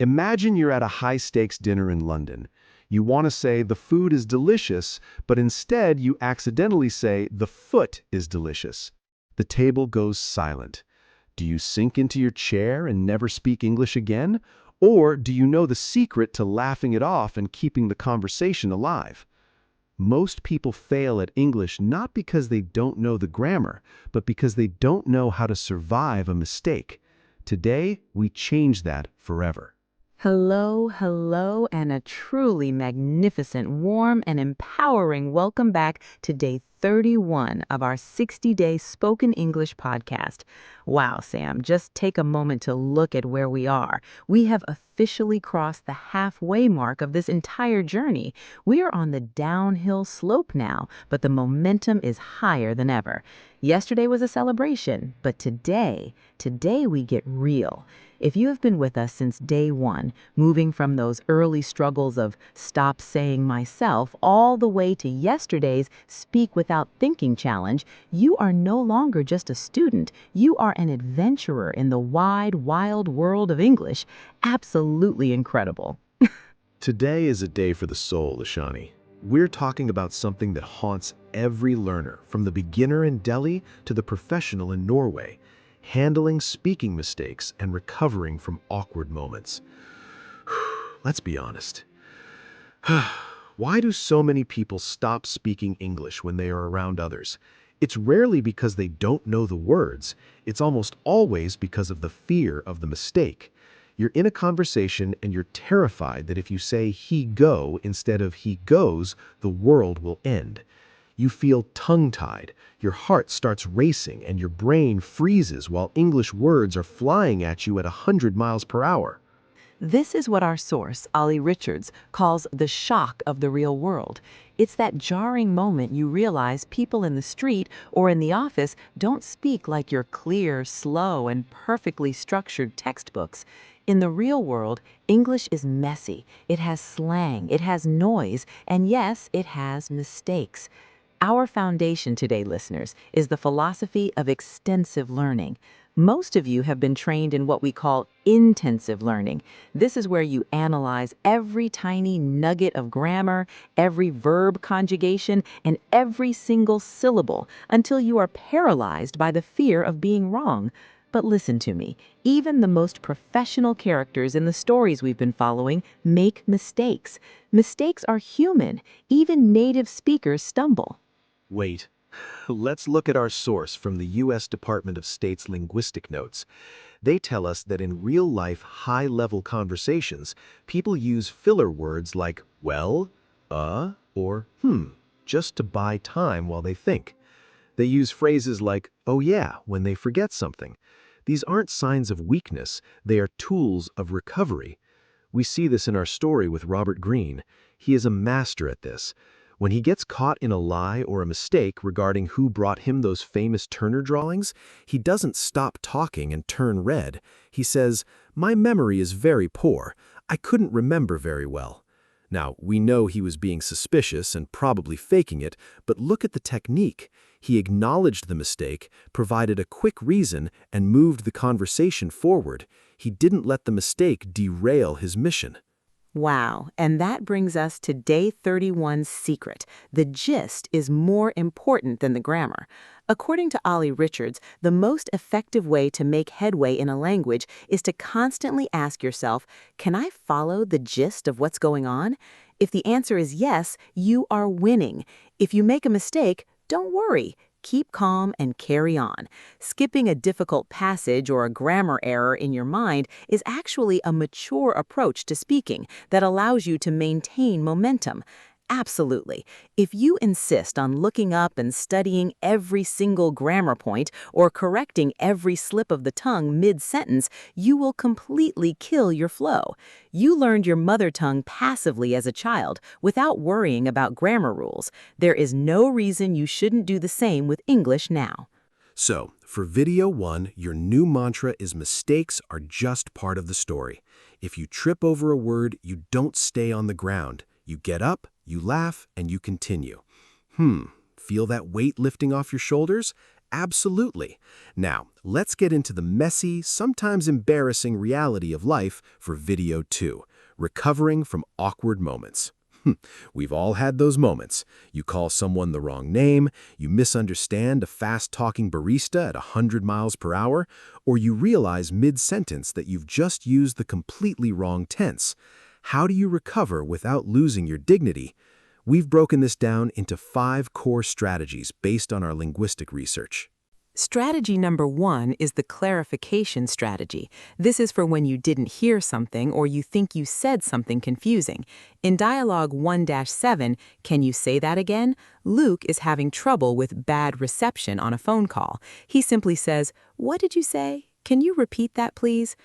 Imagine you're at a high-stakes dinner in London. You want to say the food is delicious, but instead you accidentally say the foot is delicious. The table goes silent. Do you sink into your chair and never speak English again? Or do you know the secret to laughing it off and keeping the conversation alive? Most people fail at English not because they don't know the grammar, but because they don't know how to survive a mistake. Today, we change that forever. Hello, hello, and a truly magnificent, warm, and empowering welcome back to day 31 of our 60-day Spoken English podcast. Wow, Sam, just take a moment to look at where we are. We have officially crossed the halfway mark of this entire journey. We are on the downhill slope now, but the momentum is higher than ever. Yesterday was a celebration, but today we get real. If you have been with us since day one, moving from those early struggles of stop saying myself all the way to yesterday's speak without thinking challenge, you are no longer just a student. You are an adventurer in the wide, wild world of English. Absolutely incredible. Today is a day for the soul, Ishani. We're talking about something that haunts every learner, from the beginner in Delhi to the professional in Norway. Handling speaking mistakes and recovering from awkward moments. Let's be honest. Why do so many people stop speaking English when they are around others? It's rarely because they don't know the words. It's almost always because of the fear of the mistake. You're in a conversation and you're terrified that if you say he go instead of he goes, the world will end. You feel tongue-tied, your heart starts racing, and your brain freezes while English words are flying at you at 100 miles per hour. This is what our source, Ollie Richards, calls the shock of the real world. It's that jarring moment you realize people in the street or in the office don't speak like your clear, slow, and perfectly structured textbooks. In the real world, English is messy. It has slang, it has noise, and yes, it has mistakes. Our foundation today, listeners, is the philosophy of extensive learning. Most of you have been trained in what we call intensive learning. This is where you analyze every tiny nugget of grammar, every verb conjugation, and every single syllable until you are paralyzed by the fear of being wrong. But listen to me, even the most professional characters in the stories we've been following make mistakes. Mistakes are human. Even native speakers stumble. Wait, let's look at our source from the U.S. Department of State's linguistic notes. They tell us that in real-life, high-level conversations, people use filler words like well, or just to buy time while they think. They use phrases like, oh yeah, when they forget something. These aren't signs of weakness, they are tools of recovery. We see this in our story with Robert Greene. He is a master at this. When he gets caught in a lie or a mistake regarding who brought him those famous Turner drawings, he doesn't stop talking and turn red. He says, "My memory is very poor. I couldn't remember very well." Now, we know he was being suspicious and probably faking it, but look at the technique. He acknowledged the mistake, provided a quick reason, and moved the conversation forward. He didn't let the mistake derail his mission. Wow, and that brings us to day 31's secret. The gist is more important than the grammar. According to Ollie Richards, the most effective way to make headway in a language is to constantly ask yourself, can I follow the gist of what's going on? If the answer is yes, you are winning. If you make a mistake, don't worry. Keep calm and carry on. Skipping a difficult passage or a grammar error in your mind is actually a mature approach to speaking that allows you to maintain momentum. Absolutely. If you insist on looking up and studying every single grammar point or correcting every slip of the tongue mid-sentence, you will completely kill your flow. You learned your mother tongue passively as a child without worrying about grammar rules. There is no reason you shouldn't do the same with English now. So, for video 1, your new mantra is mistakes are just part of the story. If you trip over a word, you don't stay on the ground. You get up, you laugh, and you continue. Feel that weight lifting off your shoulders? Absolutely. Now, let's get into the messy, sometimes embarrassing reality of life for video 2, recovering from awkward moments. We've all had those moments. You call someone the wrong name, you misunderstand a fast-talking barista at 100 miles per hour, or you realize mid-sentence that you've just used the completely wrong tense. How do you recover without losing your dignity? We've broken this down into 5 core strategies based on our linguistic research. Strategy number 1 is the clarification strategy. This is for when you didn't hear something or you think you said something confusing. In Dialogue 1-7, "Can you say that again?" Luke is having trouble with bad reception on a phone call. He simply says, "What did you say? Can you repeat that, please?"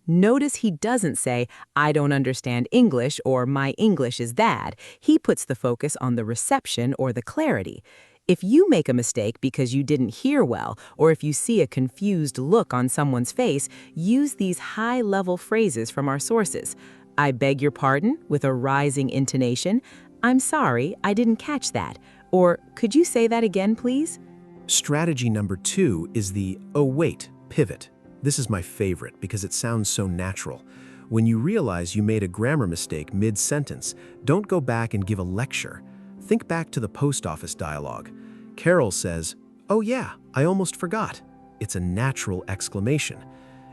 Notice he doesn't say, "I don't understand English" or "My English is bad." He puts the focus on the reception or the clarity. If you make a mistake because you didn't hear well, or if you see a confused look on someone's face, use these high-level phrases from our sources. "I beg your pardon," with a rising intonation. "I'm sorry, I didn't catch that." Or, "Could you say that again, please?" Strategy number 2 is the "oh wait" pivot. This is my favorite because it sounds so natural. When you realize you made a grammar mistake mid-sentence, don't go back and give a lecture. Think back to the post office dialogue. Carol says, "Oh yeah, I almost forgot." It's a natural exclamation.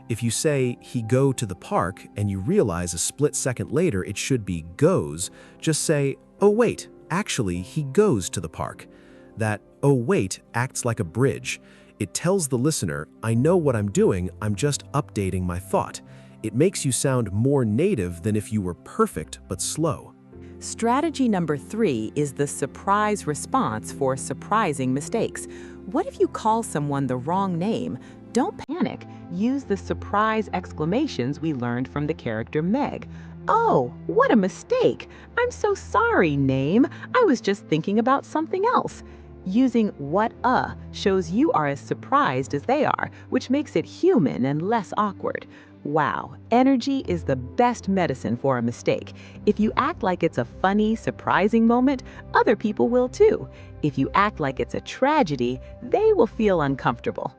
If you say, "he go to the park," and you realize a split second later it should be "goes," just say, "Oh wait, actually he goes to the park." That "oh wait" acts like a bridge. It tells the listener, "I know what I'm doing, I'm just updating my thought." It makes you sound more native than if you were perfect but slow. Strategy number 3 is the surprise response for surprising mistakes. What if you call someone the wrong name? Don't panic. Use the surprise exclamations we learned from the character Meg. "Oh, what a mistake! I'm so sorry, name. I was just thinking about something else." Using "what a" shows you are as surprised as they are, which makes it human and less awkward. Wow, energy is the best medicine for a mistake. If you act like it's a funny, surprising moment, other people will too. If you act like it's a tragedy, they will feel uncomfortable.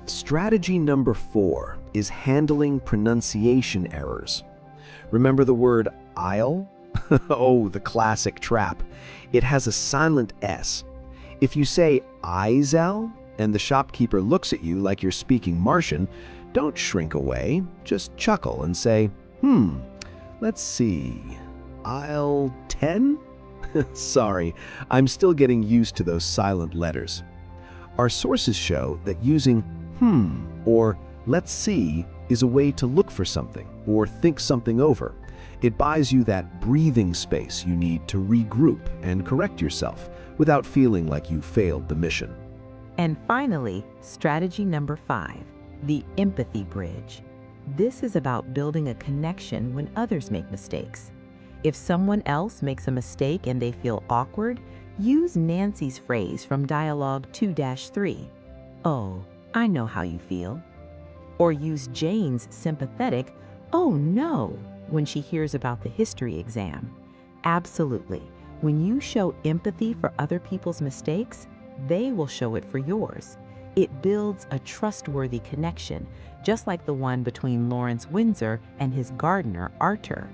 Strategy number 4 is handling pronunciation errors. Remember the word aisle? Oh, the classic trap. It has a silent S. If you say "Eisel" and the shopkeeper looks at you like you're speaking Martian, don't shrink away. Just chuckle and say, let's see, aisle 10? Sorry, I'm still getting used to those silent letters. Our sources show that using or "let's see" is a way to look for something or think something over. It buys you that breathing space you need to regroup and correct yourself without feeling like you failed the mission. And finally, strategy number 5, the empathy bridge. This is about building a connection when others make mistakes. If someone else makes a mistake and they feel awkward, use Nancy's phrase from Dialogue 2-3. "Oh, I know how you feel." Or use Jane's sympathetic "oh no" when she hears about the history exam. Absolutely. When you show empathy for other people's mistakes, they will show it for yours. It builds a trustworthy connection, just like the one between Lawrence Windsor and his gardener, Arthur.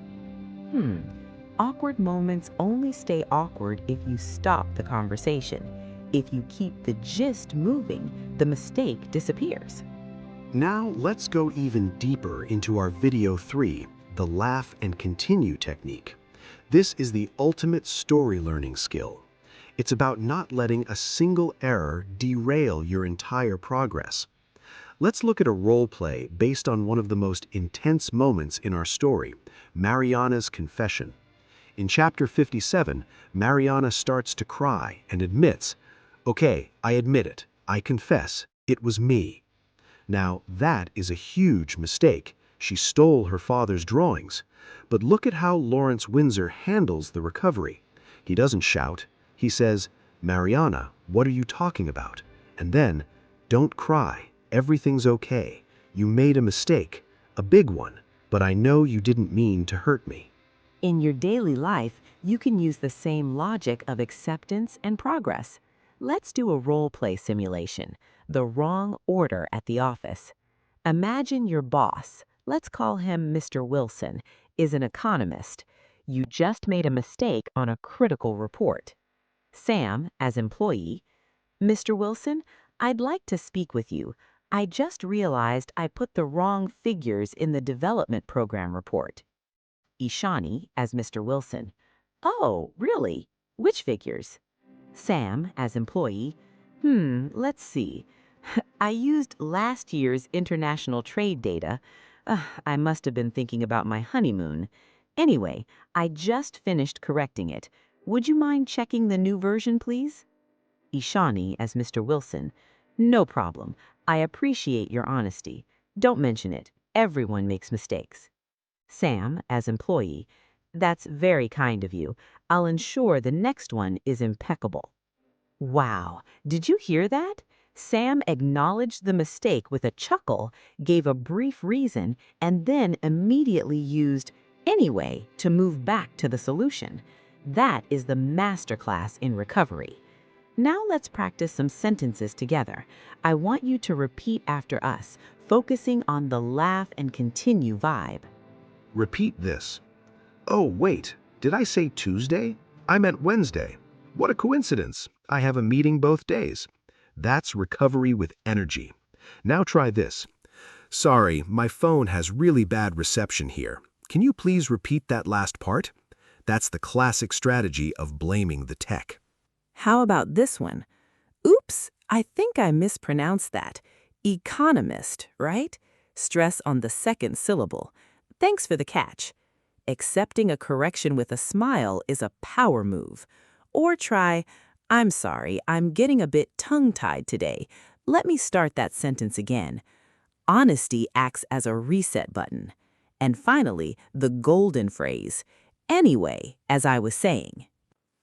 Awkward moments only stay awkward if you stop the conversation. If you keep the gist moving, the mistake disappears. Now let's go even deeper into our video 3, the laugh and continue technique. This is the ultimate story learning skill. It's about not letting a single error derail your entire progress. Let's look at a role play based on one of the most intense moments in our story, Mariana's confession. In chapter 57, Mariana starts to cry and admits, "Okay, I admit it. I confess. It was me." Now, that is a huge mistake. She stole her father's drawings. But look at how Lawrence Windsor handles the recovery. He doesn't shout. He says, "Mariana, what are you talking about?" And then, "Don't cry. Everything's okay. You made a mistake. A big one. But I know you didn't mean to hurt me." In your daily life, you can use the same logic of acceptance and progress. Let's do a role play simulation, the wrong order at the office. Imagine your boss, let's call him Mr. Wilson, is an economist. You just made a mistake on a critical report. Sam, as employee, Mr. Wilson, I'd like to speak with you. I just realized I put the wrong figures in the development program report. Ishani, as Mr. Wilson. Oh, really? Which figures? Sam, as employee. Let's see. I used last year's international trade data. I must have been thinking about my honeymoon. Anyway, I just finished correcting it. Would you mind checking the new version, please? Ishani, as Mr. Wilson. No problem. I appreciate your honesty. Don't mention it. Everyone makes mistakes. Sam, as employee. That's very kind of you. I'll ensure the next one is impeccable. Wow, did you hear that? Sam acknowledged the mistake with a chuckle, gave a brief reason, and then immediately used anyway to move back to the solution. That is the masterclass in recovery. Now let's practice some sentences together. I want you to repeat after us, focusing on the laugh and continue vibe. Repeat this. Oh, wait, did I say Tuesday? I meant Wednesday. What a coincidence. I have a meeting both days. That's recovery with energy. Now try this. Sorry, my phone has really bad reception here. Can you please repeat that last part? That's the classic strategy of blaming the tech. How about this one? Oops, I think I mispronounced that. Economist, right? Stress on the second syllable. Thanks for the catch. Accepting a correction with a smile is a power move. Or try, I'm sorry, I'm getting a bit tongue-tied today. Let me start that sentence again. Honesty acts as a reset button. And finally, the golden phrase, anyway, as I was saying.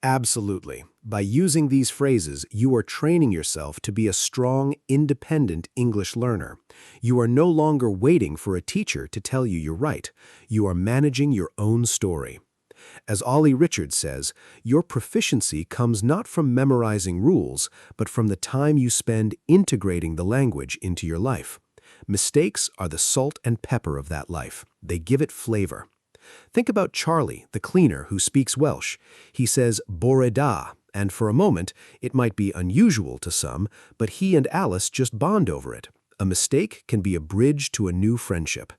Absolutely. By using these phrases, you are training yourself to be a strong, independent English learner. You are no longer waiting for a teacher to tell you you're right. You are managing your own story. As Ollie Richards says, your proficiency comes not from memorizing rules, but from the time you spend integrating the language into your life. Mistakes are the salt and pepper of that life. They give it flavor. Think about Charlie, the cleaner who speaks Welsh. He says bore da, and for a moment, it might be unusual to some, but he and Alice just bond over it. A mistake can be a bridge to a new friendship.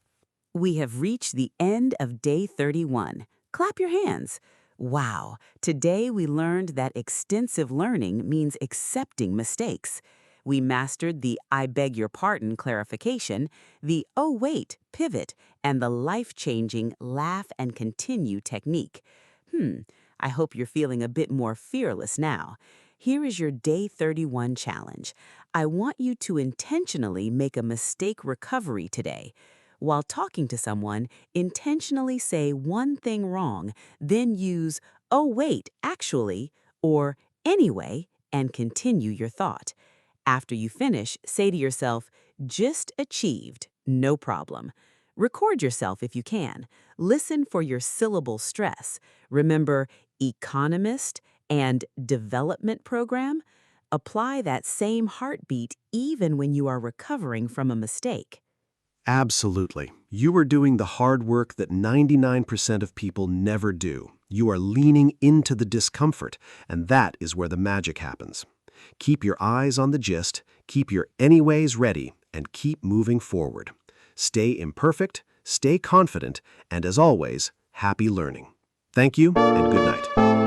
We have reached the end of day 31. Clap your hands. Wow, today we learned that extensive learning means accepting mistakes. We mastered the I beg your pardon clarification, the oh wait pivot, and the life-changing laugh and continue technique. I hope you're feeling a bit more fearless now. Here is your day 31 challenge. I want you to intentionally make a mistake recovery today. While talking to someone, intentionally say one thing wrong, then use, oh wait, actually, or anyway, and continue your thought. After you finish, say to yourself, just achieved, no problem. Record yourself if you can. Listen for your syllable stress. Remember, economist and development program. Apply that same heartbeat even when you are recovering from a mistake. Absolutely. You are doing the hard work that 99% of people never do. You are leaning into the discomfort, and that is where the magic happens. Keep your eyes on the gist, keep your anyways ready, and keep moving forward. Stay imperfect, stay confident, and as always, happy learning. Thank you, and good night.